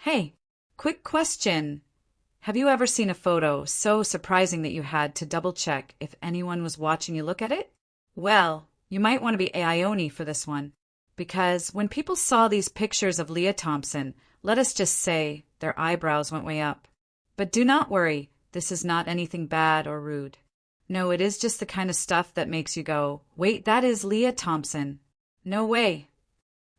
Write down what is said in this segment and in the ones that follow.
Hey, quick question. Have you ever seen a photo so surprising that you had to double check if anyone was watching you look at it? Well, you might want to be AIone for this one, because when people saw these pictures of Lea Thompson, let us just say their eyebrows went way up. But do not worry, this is not anything bad or rude. No, it is just the kind of stuff that makes you go, wait, that is Lea Thompson. No way.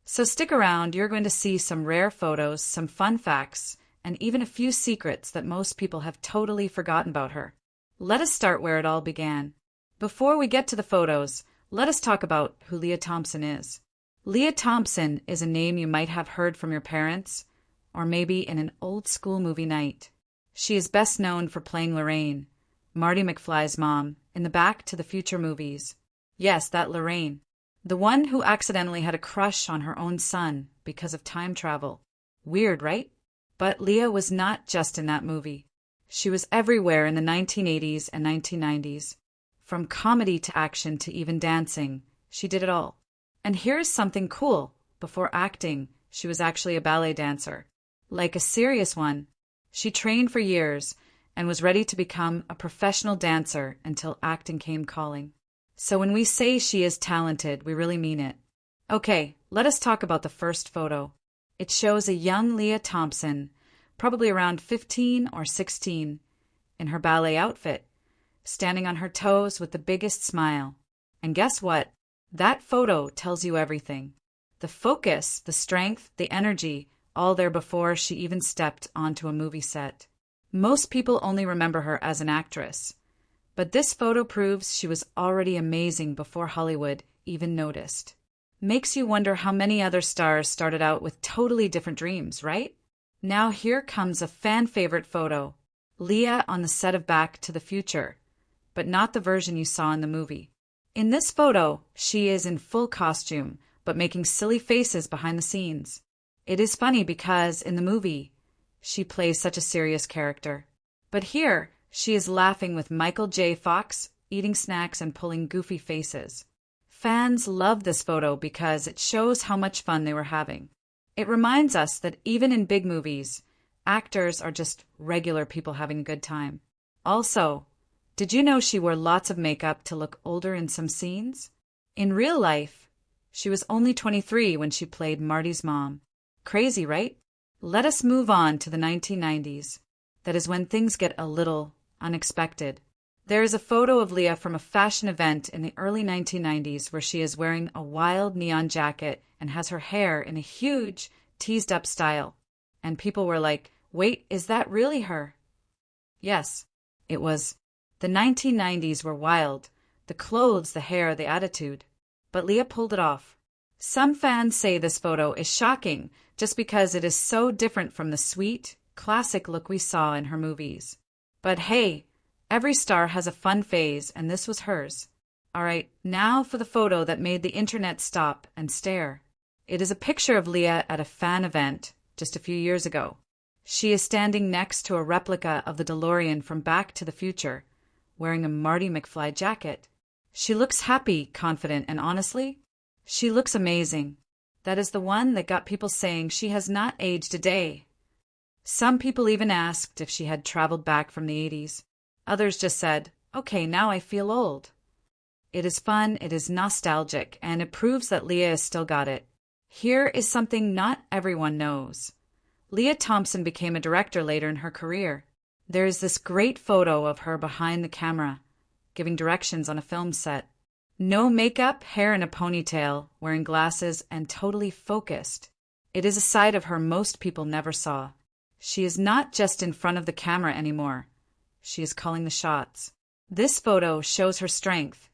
So stick around, you're going to see some rare photos, some fun facts, and even a few secrets that most people have totally forgotten about her. Let us start where it all began. Before we get to the photos, let us talk about who Lea Thompson is. Lea Thompson is a name you might have heard from your parents, or maybe in an old school movie night. She is best known for playing Lorraine, Marty McFly's mom, in the Back to the Future movies. Yes, that Lorraine. The one who accidentally had a crush on her own son because of time travel. Weird, right? But Lea was not just in that movie. She was everywhere in the 1980s and 1990s. From comedy to action to even dancing, she did it all. And here's something cool. Before acting, she was actually a ballet dancer. Like a serious one. She trained for years and was ready to become a professional dancer until acting came calling. So when we say she is talented, we really mean it. Okay, let us talk about the first photo. It shows a young Lea Thompson, probably around 15 or 16, in her ballet outfit, standing on her toes with the biggest smile. And guess what? That photo tells you everything. The focus, the strength, the energy, all there before she even stepped onto a movie set. Most people only remember her as an actress. But this photo proves she was already amazing before Hollywood even noticed. Makes you wonder how many other stars started out with totally different dreams, right? Now here comes a fan favorite photo. Lea on the set of Back to the Future, but not the version you saw in the movie. In this photo, she is in full costume, but making silly faces behind the scenes. It is funny because in the movie, she plays such a serious character. But here, she is laughing with Michael J. Fox, eating snacks and pulling goofy faces. Fans love this photo because it shows how much fun they were having. It reminds us that even in big movies, actors are just regular people having a good time. Also, did you know she wore lots of makeup to look older in some scenes? In real life, she was only 23 when she played Marty's mom. Crazy, right? Let us move on to the 1990s. That is when things get a little unexpected. There is a photo of Lea from a fashion event in the early 1990s where she is wearing a wild neon jacket and has her hair in a huge, teased-up style. And people were like, wait, is that really her? Yes, it was. The 1990s were wild. The clothes, the hair, the attitude. But Lea pulled it off. Some fans say this photo is shocking just because it is so different from the sweet, classic look we saw in her movies. But hey, every star has a fun phase, and this was hers. All right, now for the photo that made the internet stop and stare. It is a picture of Lea at a fan event just a few years ago. She is standing next to a replica of the DeLorean from Back to the Future, wearing a Marty McFly jacket. She looks happy, confident, and honestly, she looks amazing. That is the one that got people saying she has not aged a day. Some people even asked if she had traveled back from the 80s. Others just said, okay, now I feel old. It is fun, it is nostalgic, and it proves that Lea has still got it. Here is something not everyone knows. Lea Thompson became a director later in her career. There is this great photo of her behind the camera, giving directions on a film set. No makeup, hair in a ponytail, wearing glasses, and totally focused. It is a side of her most people never saw. She is not just in front of the camera anymore. She is calling the shots. This photo shows her strength,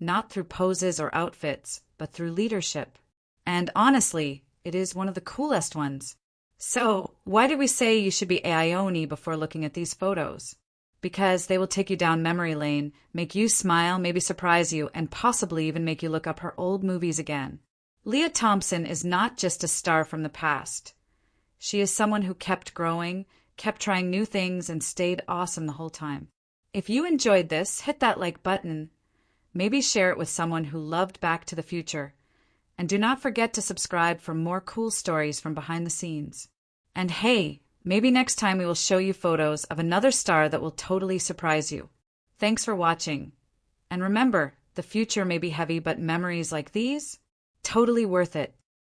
not through poses or outfits, but through leadership. And honestly, it is one of the coolest ones. So, why did we say you should be AIone before looking at these photos? Because they will take you down memory lane, make you smile, maybe surprise you, and possibly even make you look up her old movies again. Lea Thompson is not just a star from the past. She is someone who kept growing, kept trying new things, and stayed awesome the whole time. If you enjoyed this, hit that like button. Maybe share it with someone who loved Back to the Future. And do not forget to subscribe for more cool stories from behind the scenes. And hey, maybe next time we will show you photos of another star that will totally surprise you. Thanks for watching. And remember, the future may be heavy, but memories like these, totally worth it.